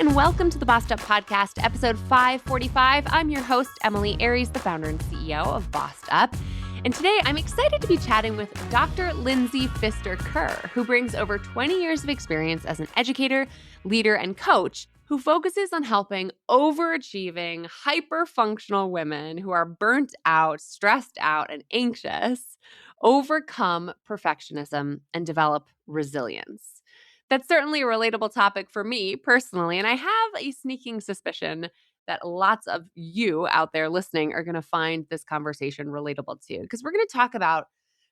and welcome to the Bossed Up Podcast, episode 545. I'm your host, Emily Aries, the founder and CEO of Bossed Up. And today I'm excited to be chatting with Dr. Lindsay Pfister-Kerr, who brings over 20 years of experience as an educator, leader, and coach who focuses on helping overachieving, hyper-functional women who are burnt out, stressed out, and anxious overcome perfectionism and develop resilience. That's certainly a relatable topic for me personally, and I have a sneaking suspicion that lots of you out there listening are going to find this conversation relatable too, because we're going to talk about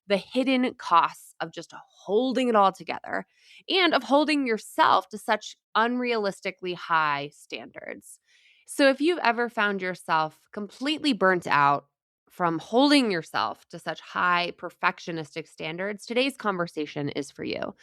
the hidden costs of just holding it all together and of holding yourself to such unrealistically high standards. So if you've ever found yourself completely burnt out from holding yourself to such high perfectionistic standards, today's conversation is for you.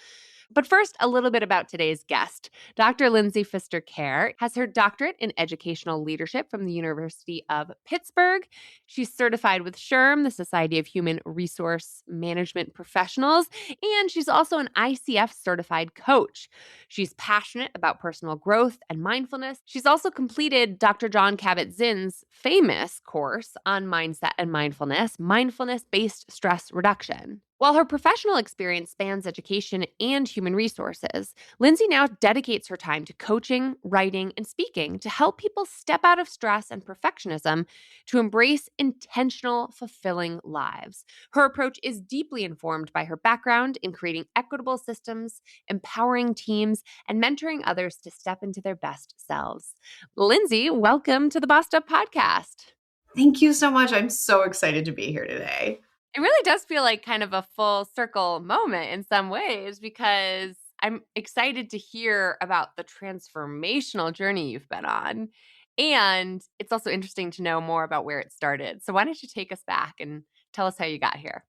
But first, a little bit about today's guest. Dr. Lindsay Pfister-Kerr has her doctorate in educational leadership from the University of Pittsburgh. She's certified with SHRM, the Society of Human Resource Management Professionals, and she's also an ICF certified coach. She's passionate about personal growth and mindfulness. She's also completed Dr. John Kabat-Zinn's famous course on mindset and mindfulness, mindfulness-based stress reduction. While her professional experience spans education and human resources, Lindsay now dedicates her time to coaching, writing, and speaking to help people step out of stress and perfectionism to embrace intentional, fulfilling lives. Her approach is deeply informed by her background in creating equitable systems, empowering teams, and mentoring others to step into their best selves. Lindsay, welcome to the Bossed Up Podcast. Thank you so much. I'm so excited to be here today. It really does feel like kind of a full circle moment in some ways, because I'm excited to hear about the transformational journey you've been on. And it's also interesting to know more about where it started. So why don't you take us back and tell us how you got here?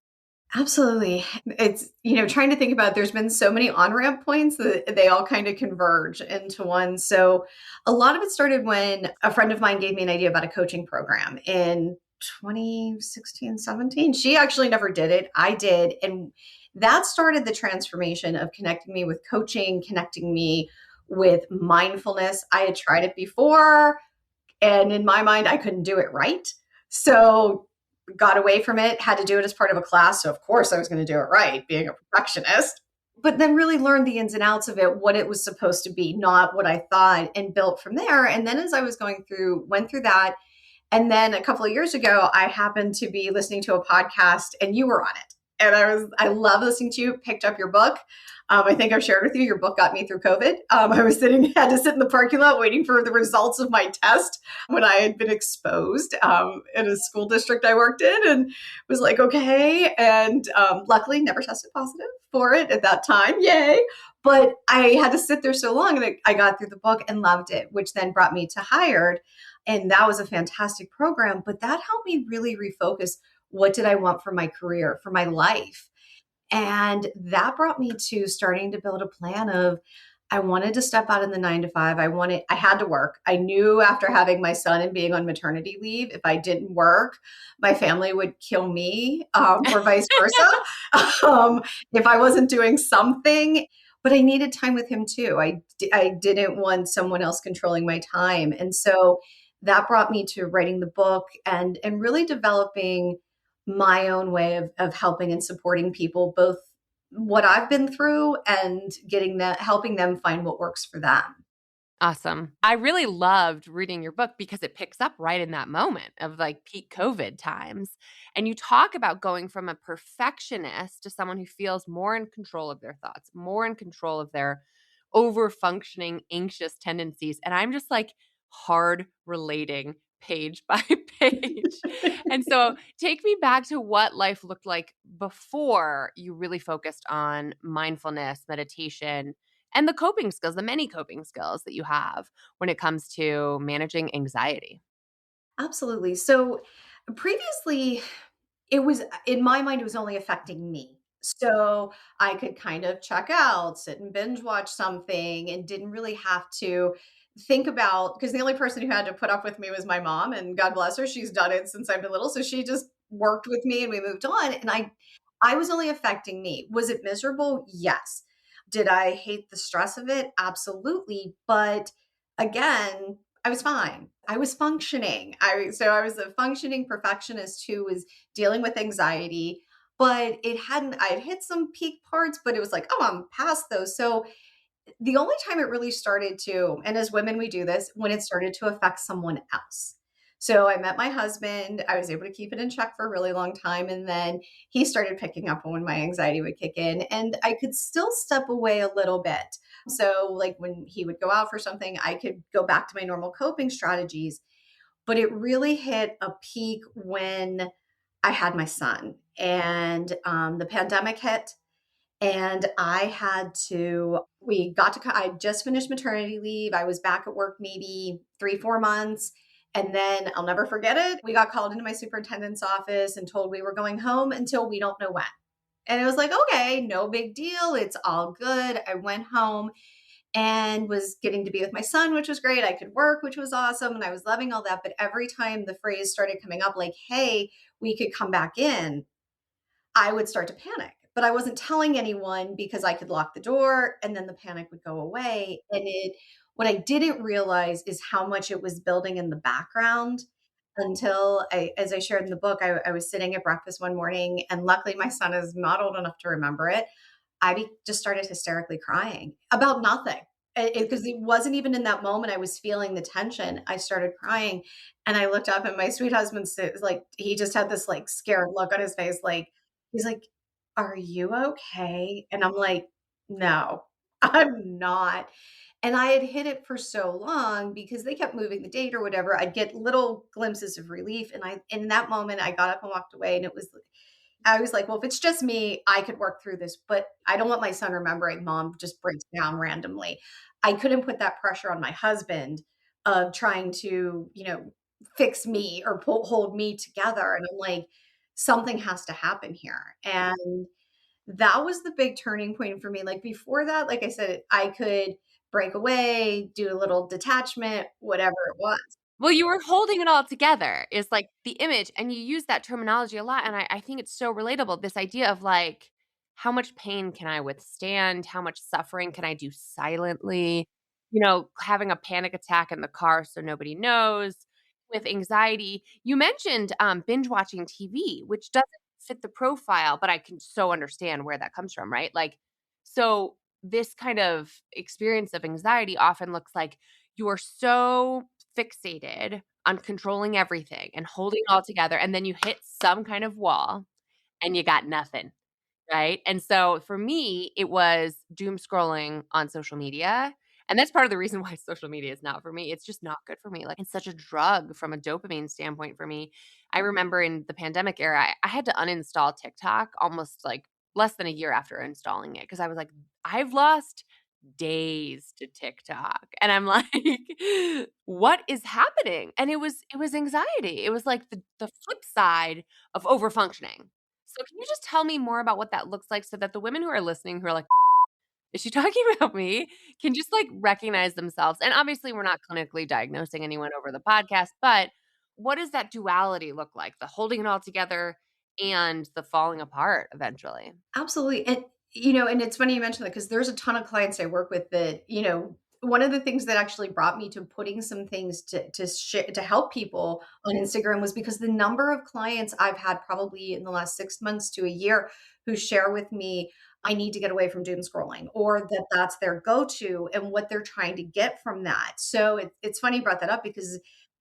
Absolutely. It's, trying to think about, there's been so many on-ramp points that they all kind of converge into one. So a lot of it started when a friend of mine gave me an idea about a coaching program in 2016, 17. She actually never did it. I did. And that started the transformation of connecting me with coaching, connecting me with mindfulness. I had tried it before, and in my mind, I couldn't do it right. So got away from it, had to do it as part of a class. So of course I was going to do it right, being a perfectionist, but then really learned the ins and outs of it, what it was supposed to be, not what I thought, and built from there. And then as I was went through that. And then a couple of years ago, I happened to be listening to a podcast and you were on it. And I love listening to you, picked up your book. I think I've shared with you, your book got me through COVID. I had to sit in the parking lot waiting for the results of my test when I had been exposed in a school district I worked in, and was like, okay. And luckily never tested positive for it at that time. Yay. But I had to sit there so long, and I got through the book and loved it, which then brought me to Hired. And that was a fantastic program. But that helped me really refocus. What did I want for my career, for my life? And that brought me to starting to build a plan of, I wanted to step out in the 9 to 5. I had to work. I knew after having my son and being on maternity leave, if I didn't work, my family would kill me, or vice versa, if I wasn't doing something. But I needed time with him too. I didn't want someone else controlling my time. And so that brought me to writing the book and really developing my own way of helping and supporting people, both what I've been through and helping them find what works for them. Awesome. I really loved reading your book because it picks up right in that moment of like peak COVID times. And you talk about going from a perfectionist to someone who feels more in control of their thoughts, more in control of their over-functioning, anxious tendencies. And I'm just like hard relating page by page. And so take me back to what life looked like before you really focused on mindfulness, meditation, and the coping skills, the many coping skills that you have when it comes to managing anxiety. Absolutely. So previously, in my mind, it was only affecting me. So I could kind of check out, sit and binge watch something, and didn't really have to think about, because the only person who had to put up with me was my mom, and God bless her, she's done it since I've been little. So she just worked with me and we moved on. And I was only affecting me. Was it miserable? Yes. Did I hate the stress of it? Absolutely. But again, I was fine. I was functioning. I was a functioning perfectionist who was dealing with anxiety, but it hadn't I'd hit some peak parts, but it was like, "Oh, I'm past those." So the only time it really started to, and as women we do this, when it started to affect someone else. So I met my husband, I was able to keep it in check for a really long time, and then he started picking up on when my anxiety would kick in, and I could still step away a little bit. So, like, when he would go out for something, I could go back to my normal coping strategies, but it really hit a peak when I had my son, and, the pandemic hit, and I had to we got to I just finished maternity leave. I was back at work maybe 3, 4 months. And then I'll never forget it. We got called into my superintendent's office and told we were going home until we don't know when. And it was like, okay, no big deal. It's all good. I went home and was getting to be with my son, which was great. I could work, which was awesome. And I was loving all that. But every time the phrase started coming up, like, hey, we could come back in, I would start to panic, but I wasn't telling anyone because I could lock the door and then the panic would go away. And what I didn't realize is how much it was building in the background until as I shared in the book, I was sitting at breakfast one morning and luckily my son is not old enough to remember it. Just started hysterically crying about nothing. Because it wasn't even in that moment I was feeling the tension. I started crying and I looked up and my sweet husband like he just had this like scared look on his face, like he's like, "Are you okay?" And I'm like, "No, I'm not." And I had hid it for so long because they kept moving the date or whatever. I'd get little glimpses of relief, and I in that moment I got up and walked away, and I was like, well, if it's just me, I could work through this, but I don't want my son remembering mom just breaks down randomly. I couldn't put that pressure on my husband of trying to, fix me or hold me together. And I'm like, something has to happen here. And that was the big turning point for me. Like before that, like I said, I could break away, do a little detachment, whatever it was. Well, you were holding it all together is like the image, and you use that terminology a lot, and I think it's so relatable, this idea of, like, how much pain can I withstand? How much suffering can I do silently? Having a panic attack in the car so nobody knows. With anxiety, you mentioned, binge watching TV, which doesn't fit the profile, but I can so understand where that comes from, right? Like, so this kind of experience of anxiety often looks like you're so fixated on controlling everything and holding it all together, and then you hit some kind of wall and you got nothing, right? And so for me, it was doom scrolling on social media. And that's part of the reason why social media is not for me. It's just not good for me. Like it's such a drug from a dopamine standpoint for me. I remember in the pandemic era, I had to uninstall TikTok almost like less than a year after installing it because I was like, I've lost days to TikTok. And I'm like, what is happening? And it was anxiety. It was like the flip side of overfunctioning. So can you just tell me more about what that looks like so that the women who are listening who are like, is she talking about me? Can just like recognize themselves. And obviously we're not clinically diagnosing anyone over the podcast, but what does that duality look like? The holding it all together and the falling apart eventually. Absolutely. And it's funny you mentioned that because there's a ton of clients I work with that, one of the things that actually brought me to putting some things to help people on Instagram was because the number of clients I've had probably in the last 6 months to a year who share with me, I need to get away from doom scrolling, or that's their go-to and what they're trying to get from that. So it's funny you brought that up because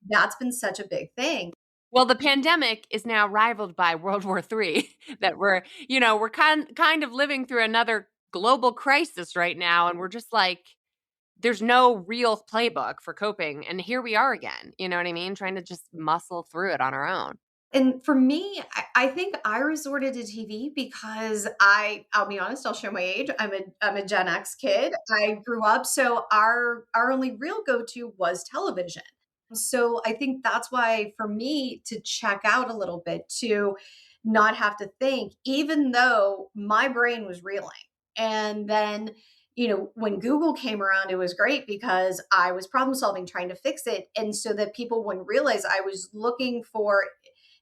that's been such a big thing. Well, the pandemic is now rivaled by World War III that we're kind of living through another global crisis right now, and we're just like, there's no real playbook for coping, and here we are again, you know what I mean? Trying to just muscle through it on our own. And for me, I think I resorted to TV because I'll be honest, I'll show my age. I'm a Gen X kid. I grew up, so our only real go-to was television. So I think that's why for me to check out a little bit, to not have to think, even though my brain was reeling. And then, when Google came around, it was great because I was problem solving, trying to fix it. And so that people wouldn't realize I was looking for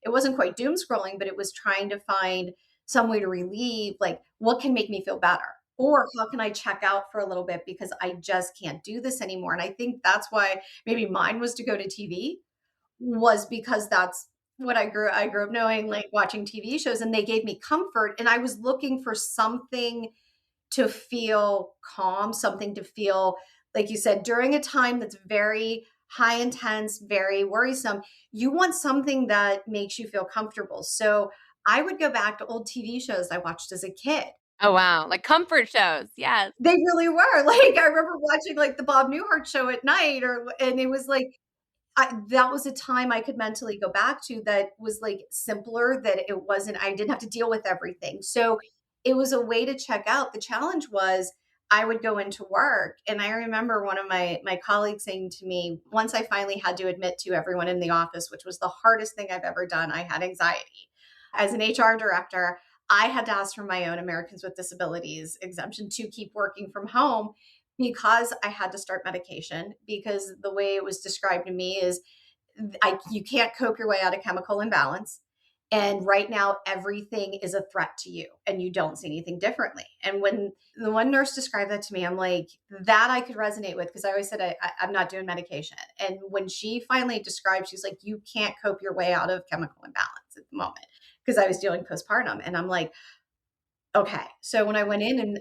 it wasn't quite doom scrolling, but it was trying to find some way to relieve, like, what can make me feel better? Or how can I check out for a little bit because I just can't do this anymore? And I think that's why maybe mine was to go to TV, was because that's what I grew up knowing, like watching TV shows, and they gave me comfort, and I was looking for something to feel calm, something to feel, like you said, during a time that's very high intense, very worrisome, you want something that makes you feel comfortable. So I would go back to old TV shows I watched as a kid. Oh, wow. Like comfort shows. Yes. They really were. Like, I remember watching, like, the Bob Newhart show at night, and it was like, that was a time I could mentally go back to that was, like, simpler, that it wasn't I didn't have to deal with everything. So, it was a way to check out. The challenge was I would go into work, and I remember one of my colleagues saying to me, once I finally had to admit to everyone in the office, which was the hardest thing I've ever done, I had anxiety. As an HR director, I had to ask for my own Americans with Disabilities exemption to keep working from home because I had to start medication, because the way it was described to me is you can't cope your way out of chemical imbalance. And right now, everything is a threat to you, and you don't see anything differently. And when the one nurse described that to me, I'm like, that I could resonate with, because I always said I'm not doing medication. And when she finally described, she's like, you can't cope your way out of chemical imbalance at the moment, because I was dealing postpartum. And I'm like, okay. So when I went in and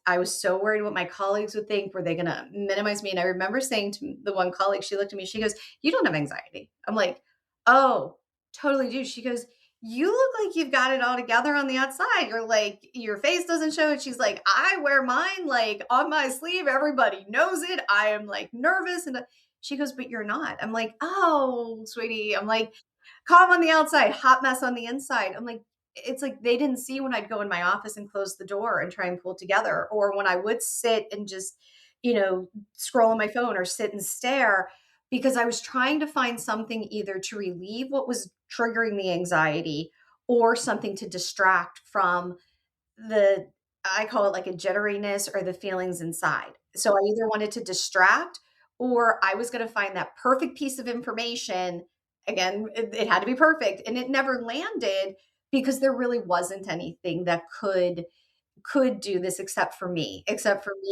I was so worried what my colleagues would think. Were they going to minimize me? And I remember saying to the one colleague, she looked at me, she goes, "You don't have anxiety." I'm like, "Oh, totally do." She goes, "You look like you've got it all together on the outside. You're like, your face doesn't show it." She's like, "I wear mine like on my sleeve. Everybody knows it. I am like nervous." And she goes, "But you're not." I'm like, "Oh, sweetie." I'm like, calm on the outside, hot mess on the inside. I'm like, it's like they didn't see when I'd go in my office and close the door and try and pull together, or when I would sit and just, scroll on my phone or sit and stare, because I was trying to find something either to relieve what was triggering the anxiety, or something to distract from the I call it like a jitteriness or the feelings inside. So I either wanted to distract, or I was gonna find that perfect piece of information. Again, it had to be perfect, and it never landed because there really wasn't anything that could do this except for me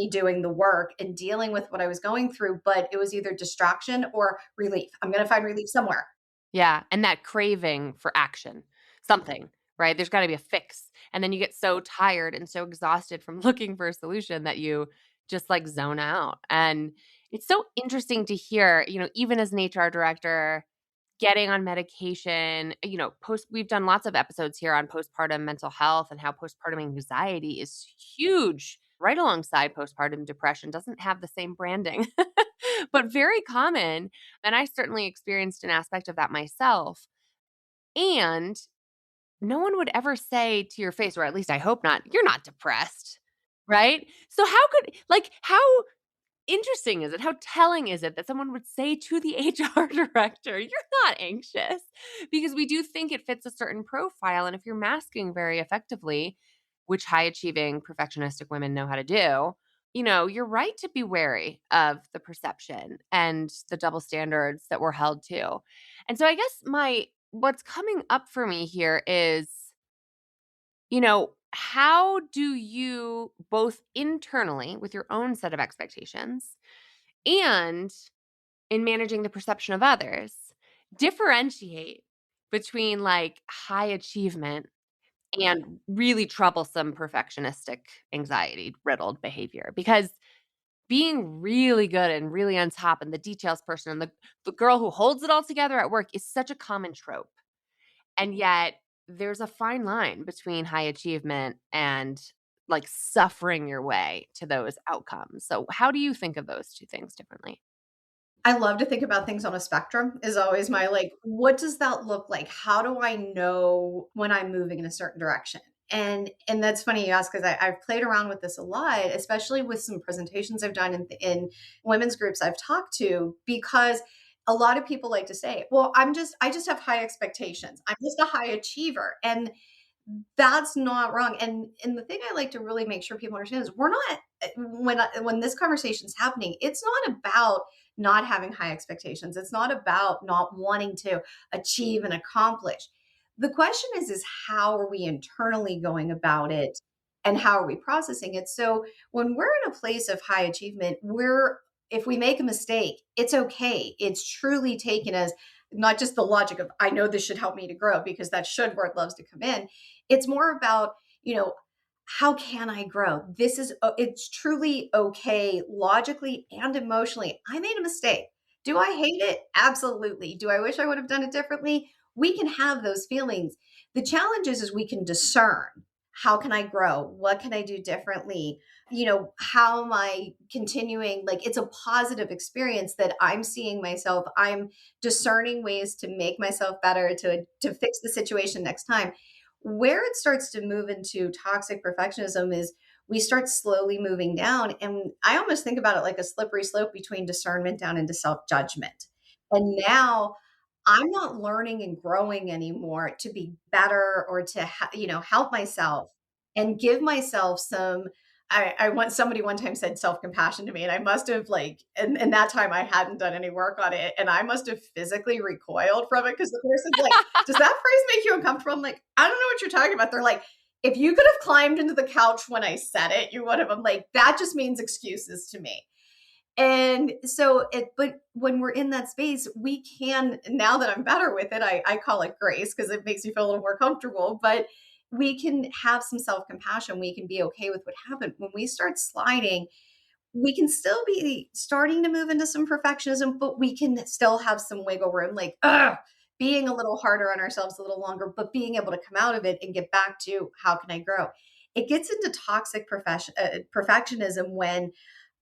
doing the work and dealing with what I was going through, but it was either distraction or relief. I'm gonna find relief somewhere. Yeah, and that craving for action, something, right? There's gotta be a fix, and then you get so tired and so exhausted from looking for a solution that you just, like, zone out, and it's so interesting to hear, even as an HR director, getting on medication, post we've done lots of episodes here on postpartum mental health and how postpartum anxiety is huge, right alongside postpartum depression, doesn't have the same branding, but very common, and I certainly experienced an aspect of that myself, and no one would ever say to your face, or at least I hope not, "You're not depressed." Right? So how interesting is it? How telling is it that someone would say to the HR director, "You're not anxious?" Because we do think it fits a certain profile, and if you're masking very effectively, which high achieving perfectionistic women know how to do, you're right to be wary of the perception and the double standards that we're held to. And so I guess my what's coming up for me here is, how do you both internally with your own set of expectations and in managing the perception of others, differentiate between like high achievement and really troublesome perfectionistic anxiety riddled behavior? Because being really good and really on top and the details person and the girl who holds it all together at work is such a common trope. And yet there's a fine line between high achievement and like suffering your way to those outcomes. So how do you think of those two things differently? I love to think about things on a spectrum, is always my, like, what does that look like? How do I know when I'm moving in a certain direction? And that's funny you ask, because I've played around with this a lot, especially with some presentations I've done in women's groups I've talked to, because a lot of people like to say, well, I just have high expectations. I'm just a high achiever. And that's not wrong. And the thing I like to really make sure people understand is we're not when this conversation's happening, it's not about not having high expectations. It's not about not wanting to achieve and accomplish. The question is how are we internally going about it? and how are we processing it? So when we're in a place of high achievement, if we make a mistake, it's okay. It's truly taken as not just the logic of, I know this should help me to grow, because that should word loves to come in. It's more about, how can I grow? It's truly okay logically and emotionally. I made a mistake. Do I hate it? Absolutely. Do I wish I would have done it differently? We can have those feelings. The challenge is we can discern, how can I grow? What can I do differently? How am I continuing? Like, it's a positive experience that I'm seeing myself. I'm discerning ways to make myself better, to fix the situation next time. Where it starts to move into toxic perfectionism is we start slowly moving down. And I almost think about it like a slippery slope between discernment down into self judgment. And now I'm not learning and growing anymore to be better or to, help myself and give myself some. I want somebody one time said self compassion to me, and I must have and that time I hadn't done any work on it, and I must have physically recoiled from it because the person's like, "Does that phrase make you uncomfortable?" I'm like, "I don't know what you're talking about." They're like, "If you could have climbed into the couch when I said it, you would have." I'm like, "That just means excuses to me." And so but when we're in that space, we can, now that I'm better with it, I call it grace because it makes you feel a little more comfortable, but we can have some self-compassion. We can be okay with what happened. When we start sliding, we can still be starting to move into some perfectionism, but we can still have some wiggle room, like being a little harder on ourselves a little longer, but being able to come out of it and get back to, how can I grow? It gets into toxic perfectionism when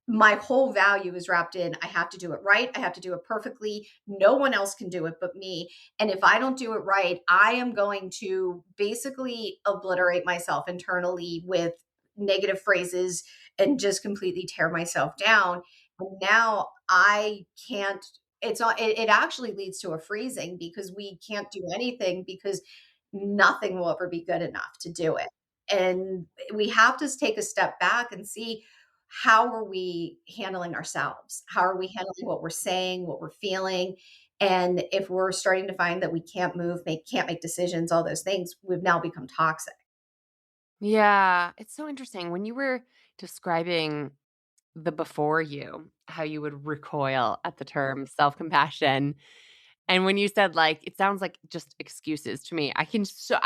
my whole value is wrapped in, I have to do it right. I have to do it perfectly. No one else can do it but me. And if I don't do it right, I am going to basically obliterate myself internally with negative phrases and just completely tear myself down. And now I can't, it actually leads to a freezing because we can't do anything because nothing will ever be good enough to do it. And we have to take a step back and see, how are we handling ourselves? How are we handling what we're saying, what we're feeling? And if we're starting to find that we can't move, can't make decisions, all those things, we've now become toxic. Yeah, it's so interesting. When you were describing the before you, how you would recoil at the term self-compassion, and when you said, like, it sounds like just excuses to me. I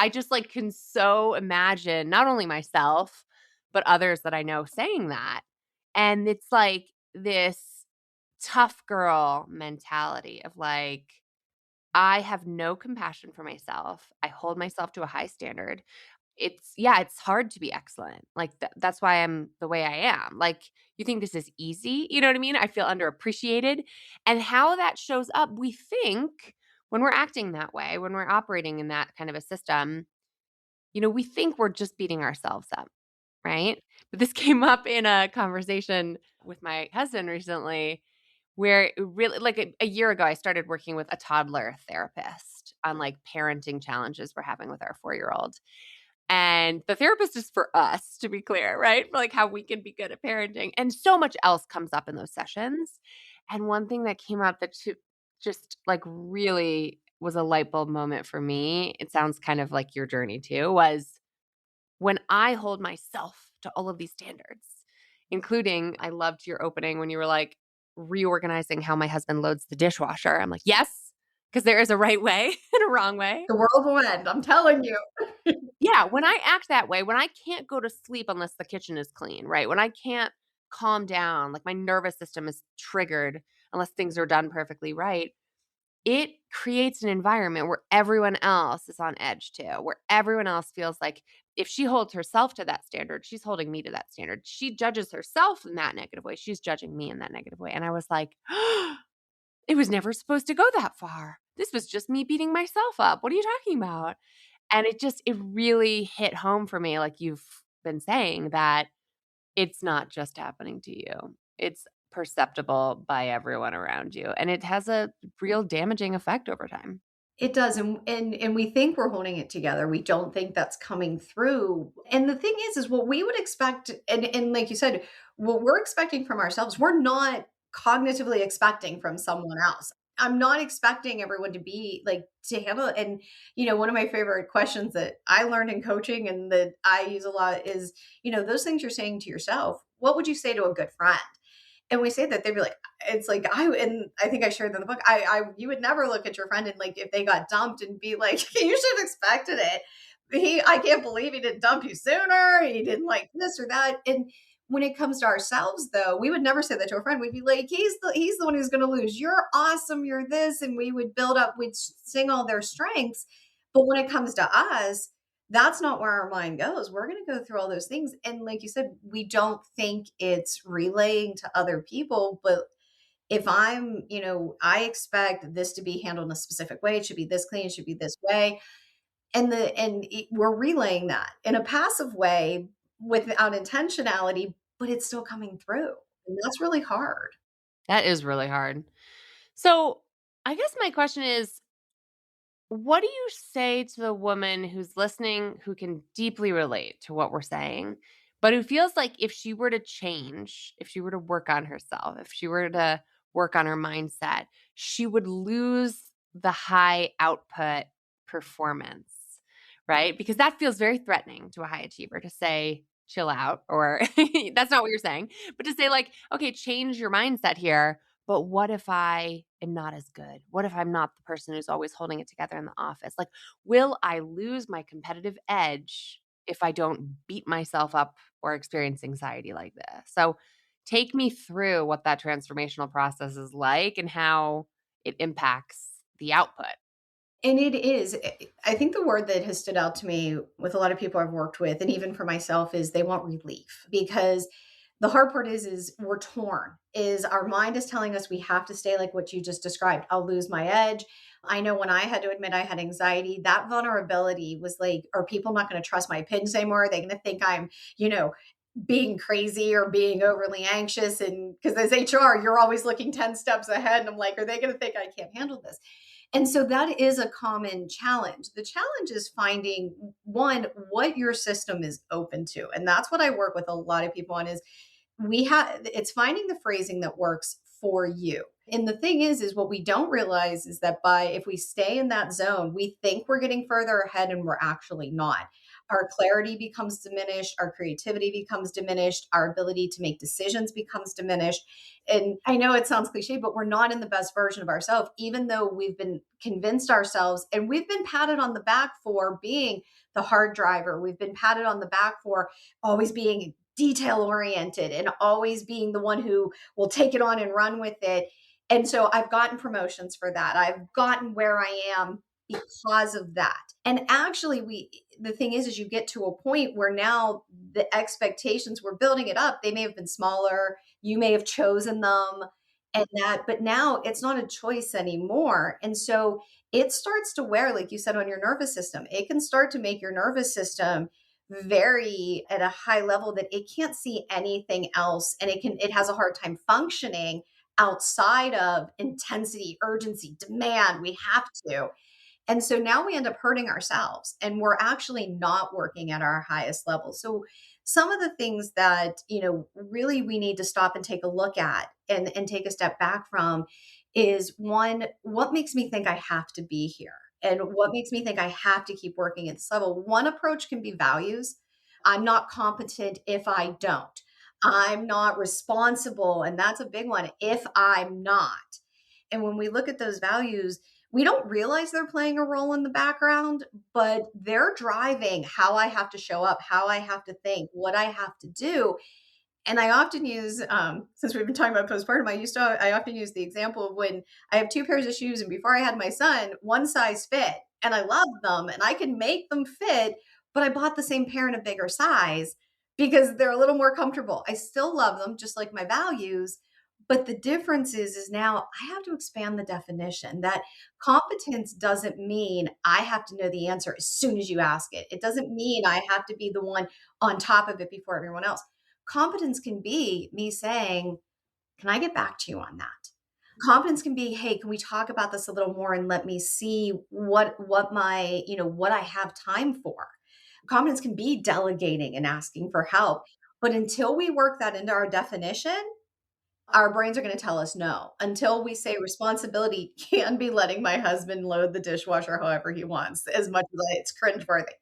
just, like, can so imagine not only myself, but others that I know saying that. And it's like this tough girl mentality of, like, I have no compassion for myself. I hold myself to a high standard. It's hard to be excellent. Like, that's why I'm the way I am. Like, you think this is easy, you know what I mean? I feel underappreciated. And how that shows up, we think when we're acting that way, when we're operating in that kind of a system, we think we're just beating ourselves up, right? But this came up in a conversation with my husband recently where it really, like, a year ago, I started working with a toddler therapist on, like, parenting challenges we're having with our 4-year-old. And the therapist is for us, to be clear, right? For, like, how we can be good at parenting. And so much else comes up in those sessions. And one thing that came up that just, like, really was a light bulb moment for me, it sounds kind of like your journey too, was when I hold myself to all of these standards, including, I loved your opening when you were like, reorganizing how my husband loads the dishwasher. I'm like, yes, because there is a right way and a wrong way. The world will end, I'm telling you. Yeah, when I act that way, when I can't go to sleep unless the kitchen is clean, right? When I can't calm down, like my nervous system is triggered unless things are done perfectly right, it creates an environment where everyone else is on edge too, where everyone else feels like if she holds herself to that standard, she's holding me to that standard. She judges herself in that negative way, she's judging me in that negative way. And I was like, it was never supposed to go that far. This was just me beating myself up. What are you talking about? And it really hit home for me, like you've been saying, that it's not just happening to you. It's perceptible by everyone around you, and it has a real damaging effect over time. It does, and we think we're holding it together. We don't think that's coming through. And the thing is what we would expect, and like you said, what we're expecting from ourselves, we're not cognitively expecting from someone else. I'm not expecting everyone to be like to handle it. And one of my favorite questions that I learned in coaching and that I use a lot is, those things you're saying to yourself, what would you say to a good friend? And we say that, they'd be like, it's like and I think I shared in the book, you would never look at your friend and like if they got dumped and be like, you should have expected it. I can't believe he didn't dump you sooner. He didn't like this or that. And when it comes to ourselves, though, we would never say that to a friend. We'd be like, he's the one who's going to lose. You're awesome. You're this. And we would build up, we'd sing all their strengths. But when it comes to us, that's not where our mind goes. We're going to go through all those things. And like you said, we don't think it's relaying to other people. But if I expect this to be handled in a specific way. It should be this clean. It should be this way. We're relaying that in a passive way without intentionality, but it's still coming through. And that's really hard. That is really hard. So I guess my question is, what do you say to the woman who's listening who can deeply relate to what we're saying, but who feels like if she were to change, if she were to work on herself, if she were to work on her mindset, she would lose the high output performance, right? Because that feels very threatening to a high achiever to say, chill out, or that's not what you're saying, but to say, like, okay, change your mindset here. But what if I am not as good? What if I'm not the person who's always holding it together in the office? Like, will I lose my competitive edge if I don't beat myself up or experience anxiety like this? So, take me through what that transformational process is like and how it impacts the output. And it is. I think the word that has stood out to me with a lot of people I've worked with, and even for myself, is they want relief. Because the hard part is we're torn. Is our mind is telling us we have to stay like what you just described. I'll lose my edge. I know when I had to admit I had anxiety, that vulnerability was like, are people not going to trust my opinions anymore? Are they going to think I'm, being crazy or being overly anxious? And because as HR, you're always looking 10 steps ahead. And I'm like, are they going to think I can't handle this? And so that is a common challenge. The challenge is finding one, what your system is open to. And that's what I work with a lot of people on is it's finding the phrasing that works for you. And the thing is what we don't realize is that if we stay in that zone, we think we're getting further ahead and we're actually not. Our clarity becomes diminished, our creativity becomes diminished, our ability to make decisions becomes diminished. And I know it sounds cliche, but we're not in the best version of ourselves, even though we've been convinced ourselves and we've been patted on the back for being the hard driver. We've been patted on the back for always being detail oriented and always being the one who will take it on and run with it. And so I've gotten promotions for that. I've gotten where I am because of that. And actually the thing is you get to a point where now the expectations, we're building it up. They may have been smaller. You may have chosen them but now it's not a choice anymore. And so it starts to wear, like you said, on your nervous system. It can start to make your nervous system very at a high level that it can't see anything else. And it has a hard time functioning outside of intensity, urgency, demand. We have to. And so now we end up hurting ourselves and we're actually not working at our highest level. So some of the things that, really we need to stop and take a look at and take a step back from is one, what makes me think I have to be here? And what makes me think I have to keep working at this level? One approach can be values. I'm not competent if I don't. I'm not responsible. And that's a big one if I'm not. And when we look at those values, we don't realize they're playing a role in the background, but they're driving how I have to show up, how I have to think, what I have to do. And I often use, since we've been talking about postpartum, I often use the example of when I have two pairs of shoes, and before I had my son, one size fit, and I love them, and I can make them fit, but I bought the same pair in a bigger size because they're a little more comfortable. I still love them, just like my values, but the difference is now I have to expand the definition. That competence doesn't mean I have to know the answer as soon as you ask it. It doesn't mean I have to be the one on top of it before everyone else. Competence can be me saying, can I get back to you on that? Competence can be, hey, can we talk about this a little more and let me see what I have time for? Competence can be delegating and asking for help. But until we work that into our definition, our brains are going to tell us no until we say responsibility can be letting my husband load the dishwasher however he wants, as much as it's cringeworthy.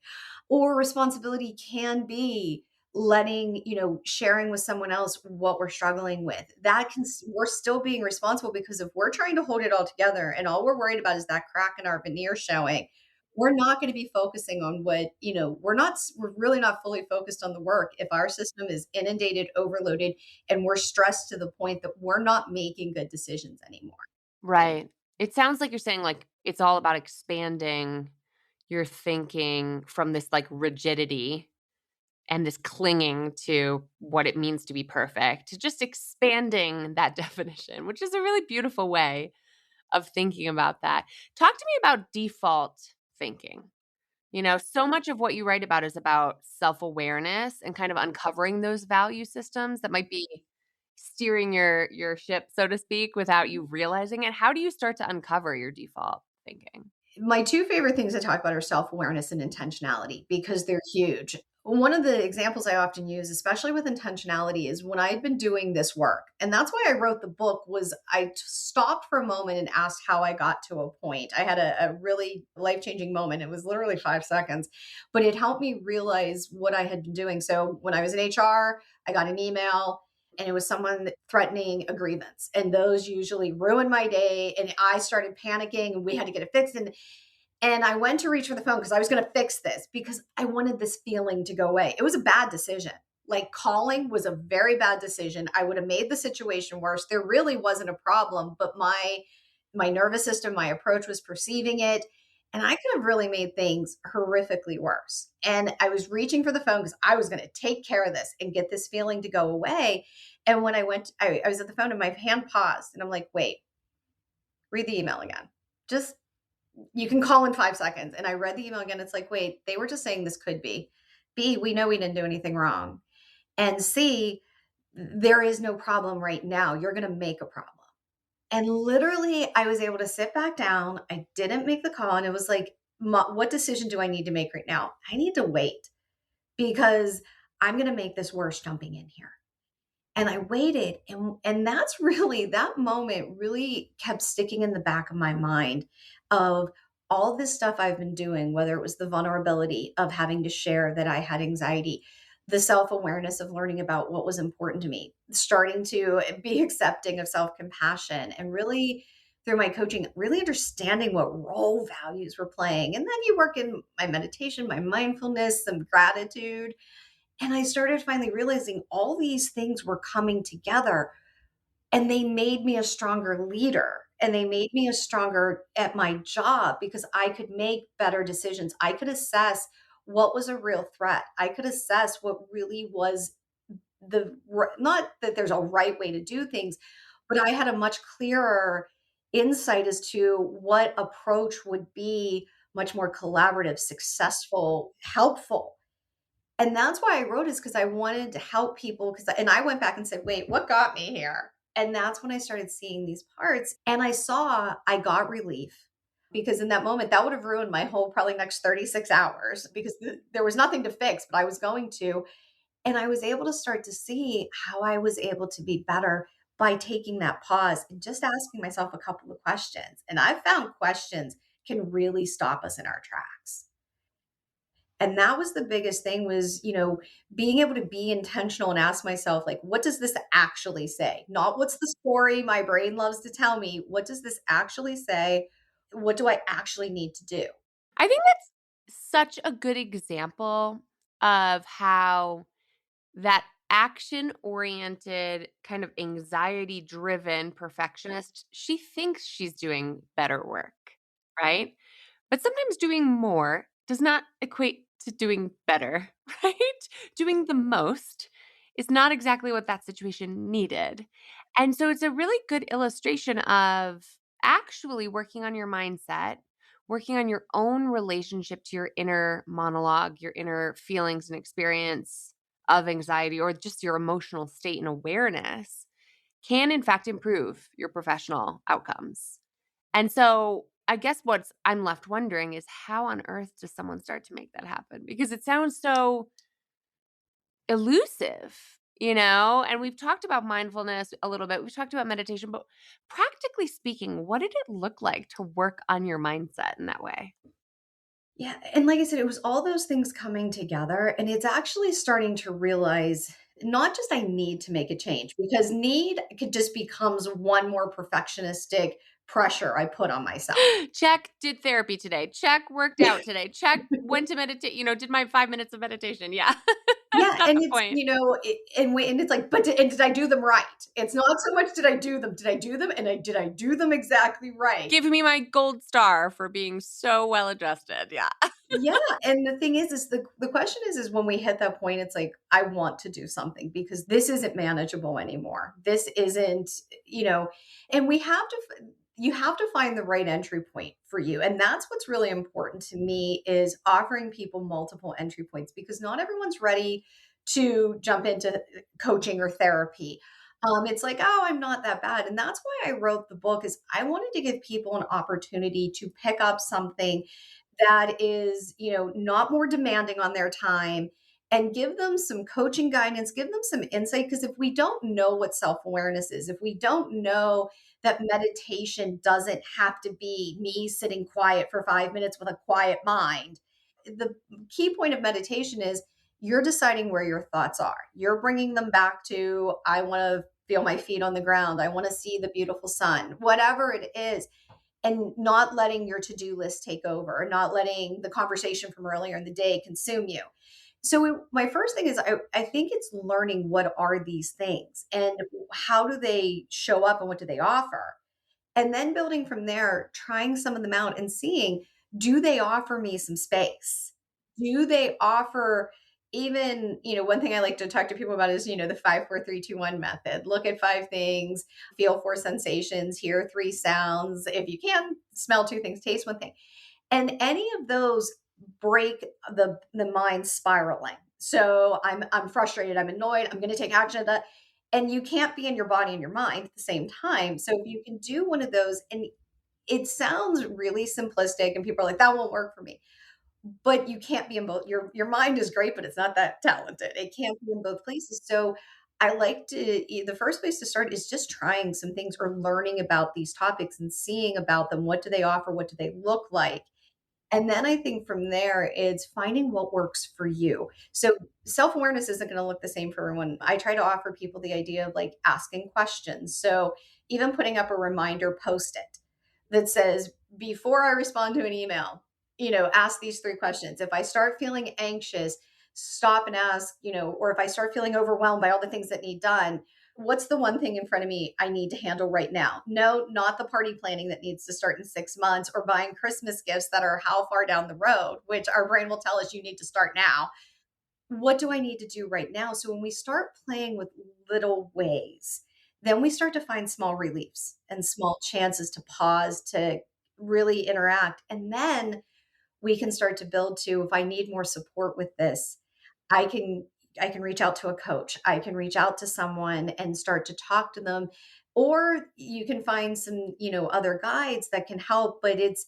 Or responsibility can be letting, sharing with someone else what we're struggling with. That can, we're still being responsible because if we're trying to hold it all together and all we're worried about is that crack in our veneer showing, we're not going to be focusing on what, we're really not fully focused on the work if our system is inundated, overloaded, and we're stressed to the point that we're not making good decisions anymore. Right. It sounds like you're saying, like, it's all about expanding your thinking from this, like, rigidity and this clinging to what it means to be perfect, to just expanding that definition, which is a really beautiful way of thinking about that. Talk to me about default thinking. So much of what you write about is about self-awareness and kind of uncovering those value systems that might be steering your ship, so to speak, without you realizing it. How do you start to uncover your default thinking? My two favorite things to talk about are self-awareness and intentionality because they're huge. One of the examples I often use, especially with intentionality, is when I'd been doing this work. And that's why I wrote the book was stopped for a moment and asked how I got to a point. I had a really life-changing moment. It was literally 5 seconds, but it helped me realize what I had been doing. So when I was in HR, I got an email and it was someone threatening a grievance. And those usually ruin my day. And I started panicking and we had to get it fixed. And I went to reach for the phone because I was going to fix this because I wanted this feeling to go away. It was a bad decision. Like calling was a very bad decision. I would have made the situation worse. There really wasn't a problem, but my nervous system, my approach was perceiving it, and I could have really made things horrifically worse. And I was reaching for the phone because I was going to take care of this and get this feeling to go away. And when I was at the phone and my hand paused, and I'm like, "Wait, read the email again. Just you can call in 5 seconds." And I read the email again. It's like, wait, they were just saying this could be. B, we know we didn't do anything wrong. And C, there is no problem right now. You're going to make a problem. And literally, I was able to sit back down. I didn't make the call. And it was like, what decision do I need to make right now? I need to wait because I'm going to make this worse jumping in here. And I waited, and that's really that moment really kept sticking in the back of my mind of all this stuff I've been doing, whether it was the vulnerability of having to share that I had anxiety, the self-awareness of learning about what was important to me, starting to be accepting of self-compassion, and really through my coaching, really understanding what role values were playing. And then you work in my meditation, my mindfulness, some gratitude, and I started finally realizing all these things were coming together and they made me a stronger leader and they made me a stronger at my job because I could make better decisions. I could assess what was a real threat. I could assess what really was not that there's a right way to do things, but I had a much clearer insight as to what approach would be much more collaborative, successful, helpful. And that's why I wrote is because I wanted to help people and I went back and said, "Wait, what got me here?" And that's when I started seeing these parts and I got relief because in that moment, that would have ruined my whole probably next 36 hours because there was nothing to fix, but I was going to. And I was able to start to see how I was able to be better by taking that pause and just asking myself a couple of questions. And I found questions can really stop us in our tracks. And that was the biggest thing was, being able to be intentional and ask myself, like, what does this actually say? Not what's the story my brain loves to tell me. What does this actually say? What do I actually need to do? I think that's such a good example of how that action-oriented, kind of anxiety-driven perfectionist, she thinks she's doing better work, right? But sometimes doing more does not equate to doing better, right? Doing the most is not exactly what that situation needed. And so it's a really good illustration of actually working on your mindset, working on your own relationship to your inner monologue, your inner feelings and experience of anxiety, or just your emotional state and awareness can, in fact, improve your professional outcomes. And so I guess what I'm left wondering is how on earth does someone start to make that happen? Because it sounds so elusive And we've talked about mindfulness a little bit. We've talked about meditation, but practically speaking, what did it look like to work on your mindset in that way? Yeah, and like I said, it was all those things coming together, and it's actually starting to realize not just I need to make a change because need could just becomes one more perfectionistic pressure I put on myself. Check, did therapy today. Check, worked out today. Check, went to meditate, did my 5 minutes of meditation. Yeah. That's Yeah, not and the it's, point. and it's like, but did I do them right? It's not so much did I do them, and did I do them exactly right? Give me my gold star for being so well adjusted. Yeah. Yeah, and the thing is the question is when we hit that point, it's like, I want to do something because this isn't manageable anymore. This isn't, you know, and we have to you have to find the right entry point for you. And that's what's really important to me is offering people multiple entry points because not everyone's ready to jump into coaching or therapy. It's like, oh, I'm not that bad. And that's why I wrote the book is I wanted to give people an opportunity to pick up something that is, not more demanding on their time and give them some coaching guidance, give them some insight. Because if we don't know what self awareness is, if we don't know that meditation doesn't have to be me sitting quiet for 5 minutes with a quiet mind, the key point of meditation is you're deciding where your thoughts are. You're bringing them back to, I want to feel my feet on the ground. I want to see the beautiful sun, whatever it is and not letting your to-do list take over or not letting the conversation from earlier in the day consume you. So my first thing is I think it's learning what are these things and how do they show up and what do they offer? And then building from there, trying some of them out and seeing, do they offer me some space? Do they offer even, one thing I like to talk to people about is, the 5, 4, 3, 2, 1 method. Look at 5 things, feel 4 sensations, hear 3 sounds. If you can, smell 2 things, taste 1 thing. And any of those break the mind spiraling. So I'm frustrated, I'm annoyed, I'm going to take action at that. And you can't be in your body and your mind at the same time. So if you can do one of those, and it sounds really simplistic, and people are like, that won't work for me. But you can't be in both. Your mind is great, but it's not that talented. It can't be in both places. So I like the first place to start is just trying some things or learning about these topics and seeing about them. What do they offer? What do they look like? And then I think from there, it's finding what works for you. So self awareness isn't going to look the same for everyone. I try to offer people the idea of like asking questions. So even putting up a reminder post it that says, before I respond to an email, ask these 3 questions. If I start feeling anxious, stop and ask, or if I start feeling overwhelmed by all the things that need done, what's the one thing in front of me I need to handle right now? No, not the party planning that needs to start in 6 months or buying Christmas gifts that are how far down the road, which our brain will tell us you need to start now. What do I need to do right now? So when we start playing with little ways, then we start to find small reliefs and small chances to pause, to really interact. And then we can start to build to, if I need more support with this, I can I can reach out to a coach. I can reach out to someone and start to talk to them. Or you can find some, other guides that can help, but it's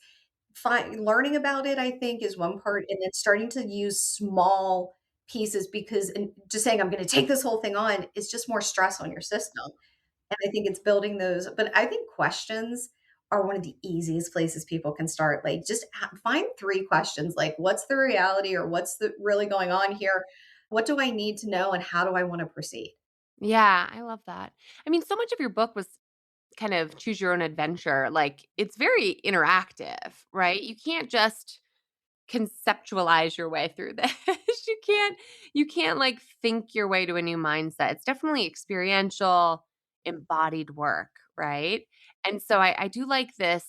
fine. Learning about it, I think, is one part, and then starting to use small pieces because and just saying I'm going to take this whole thing on is just more stress on your system. And I think it's building those, but I think questions are one of the easiest places people can start. Like, just find 3 questions, like, what's the reality or what's the really going on here? What do I need to know and how do I want to proceed? Yeah, I love that. I mean, so much of your book was kind of choose your own adventure. Like, it's very interactive, right? You can't just conceptualize your way through this. You can't like think your way to a new mindset. It's definitely experiential, embodied work, right? And so I do like this.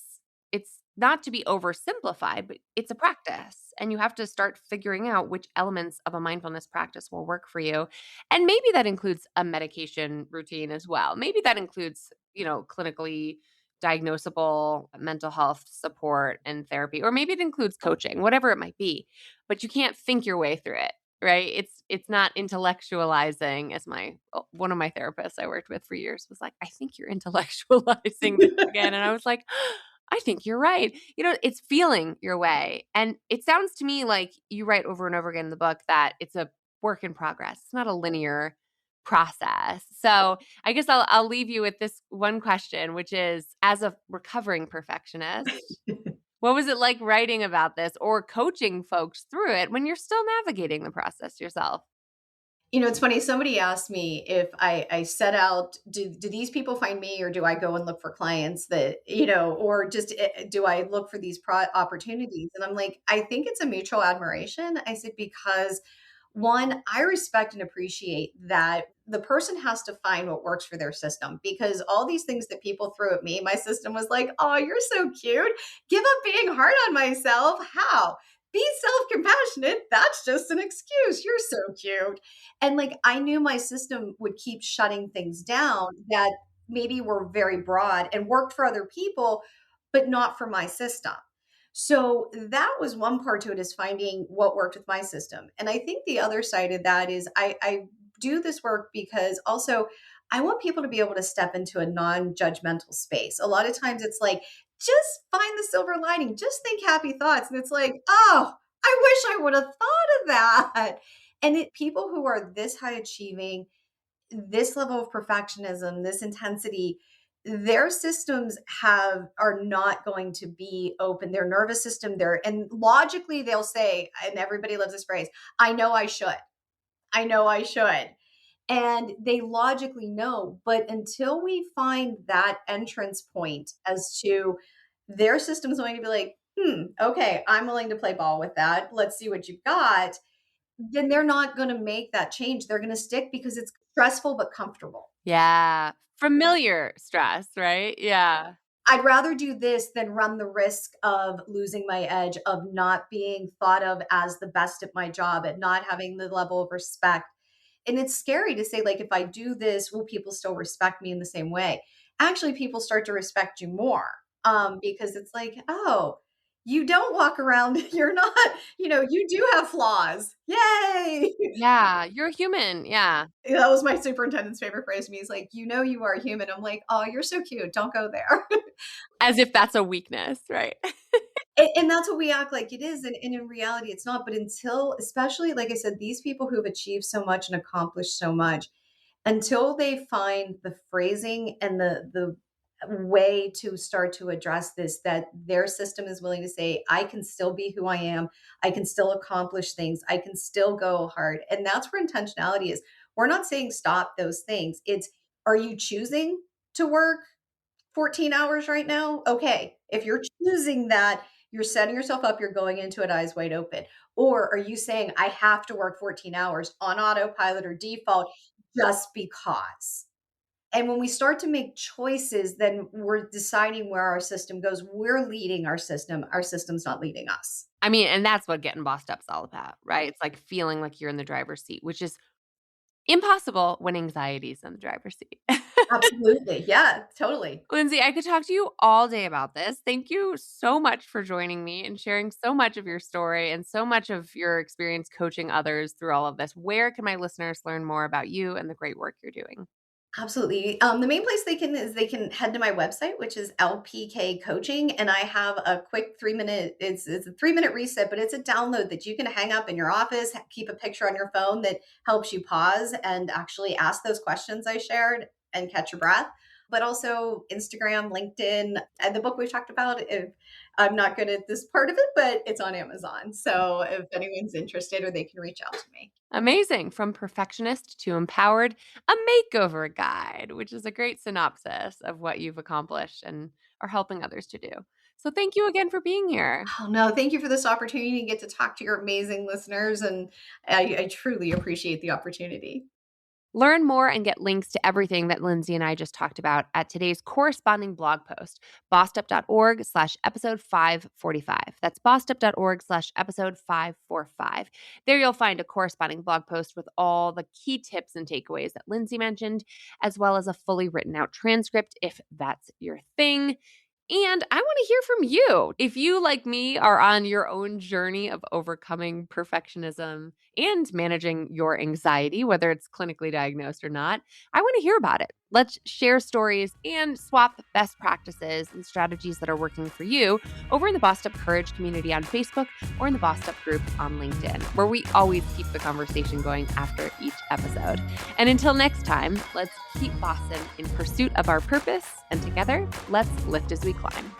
It's not to be oversimplified, but it's a practice. And you have to start figuring out which elements of a mindfulness practice will work for you. And maybe that includes a medication routine as well. Maybe that includes, clinically diagnosable mental health support and therapy, or maybe it includes coaching, whatever it might be. But you can't think your way through it, right? It's not intellectualizing, as one of my therapists I worked with for years was like, I think you're intellectualizing this again. And I was like, I think you're right. It's feeling your way. And it sounds to me like you write over and over again in the book that it's a work in progress. It's not a linear process. So I guess I'll leave you with this one question, which is, as a recovering perfectionist, what was it like writing about this or coaching folks through it when you're still navigating the process yourself? It's funny. Somebody asked me if I set out, do these people find me or do I go and look for clients that, or just do I look for these opportunities? And I'm like, I think it's a mutual admiration. I said, because one, I respect and appreciate that the person has to find what works for their system because all these things that people threw at me, my system was like, oh, you're so cute. Give up being hard on myself. How? Be self compassionate. That's just an excuse. You're so cute. And like I knew my system would keep shutting things down that maybe were very broad and worked for other people, but not for my system. So that was one part to it, is finding what worked with my system. And I think the other side of that is I do this work because also I want people to be able to step into a non-judgmental space. A lot of times it's like, just find the silver lining, just think happy thoughts. And it's like, oh, I wish I would have thought of that. And people who are this high achieving, this level of perfectionism, this intensity, their systems are not going to be open. Their nervous system, and logically they'll say, and everybody loves this phrase, I know I should. I know I should. And they logically know, but until we find that entrance point as to their system's going to be like, okay, I'm willing to play ball with that. Let's see what you've got, then they're not going to make that change. They're going to stick because it's stressful but comfortable. Yeah. Familiar stress, right? Yeah. I'd rather do this than run the risk of losing my edge, of not being thought of as the best at my job, at not having the level of respect. And it's scary to say, like, if I do this, will people still respect me in the same way? Actually, people start to respect you more, because it's like, oh, you don't walk around, you're not, you do have flaws. Yay. Yeah. You're human. Yeah. That was my superintendent's favorite phrase to me. He's like, you are human. I'm like, oh, you're so cute. Don't go there. As if that's a weakness, right? And that's what we act like it is. And in reality, it's not. But until, especially, like I said, these people who've achieved so much and accomplished so much, until they find the phrasing and the way to start to address this, that their system is willing to say, I can still be who I am. I can still accomplish things. I can still go hard. And that's where intentionality is. We're not saying stop those things. It's, are you choosing to work 14 hours right now? Okay. If you're choosing that, you're setting yourself up, you're going into it eyes wide open. Or are you saying, I have to work 14 hours on autopilot or default just because? And when we start to make choices, then we're deciding where our system goes. We're leading our system. Our system's not leading us. I mean, and that's what getting bossed up is all about, right? It's like feeling like you're in the driver's seat, which is impossible when anxiety is in the driver's seat. Absolutely. Yeah, totally. Lindsay, I could talk to you all day about this. Thank you so much for joining me and sharing so much of your story and so much of your experience coaching others through all of this. Where can my listeners learn more about you and the great work you're doing? Absolutely. The main place they can head to my website, which is LPK Coaching, and I have a quick 3 minute. It's a 3 minute reset, but it's a download that you can hang up in your office, keep a picture on your phone that helps you pause and actually ask those questions I shared and catch your breath. But also Instagram, LinkedIn, and the book we've talked about. If I'm not good at this part of it, but it's on Amazon. So if anyone's interested, or they can reach out to me. Amazing. From perfectionist to empowered, a makeover guide, which is a great synopsis of what you've accomplished and are helping others to do. So thank you again for being here. Oh, no, thank you for this opportunity to get to talk to your amazing listeners. And I truly appreciate the opportunity. Learn more and get links to everything that Lindsay and I just talked about at today's corresponding blog post, bossedup.org/episode 545. That's bossedup.org/episode 545. There you'll find a corresponding blog post with all the key tips and takeaways that Lindsay mentioned, as well as a fully written out transcript if that's your thing. And I want to hear from you. If you, like me, are on your own journey of overcoming perfectionism and managing your anxiety, whether it's clinically diagnosed or not, I want to hear about it. Let's share stories and swap best practices and strategies that are working for you over in the Bossed Up Courage community on Facebook or in the Bossed Up group on LinkedIn, where we always keep the conversation going after each episode. And until next time, let's keep bossing in pursuit of our purpose, and together, let's lift as we climb.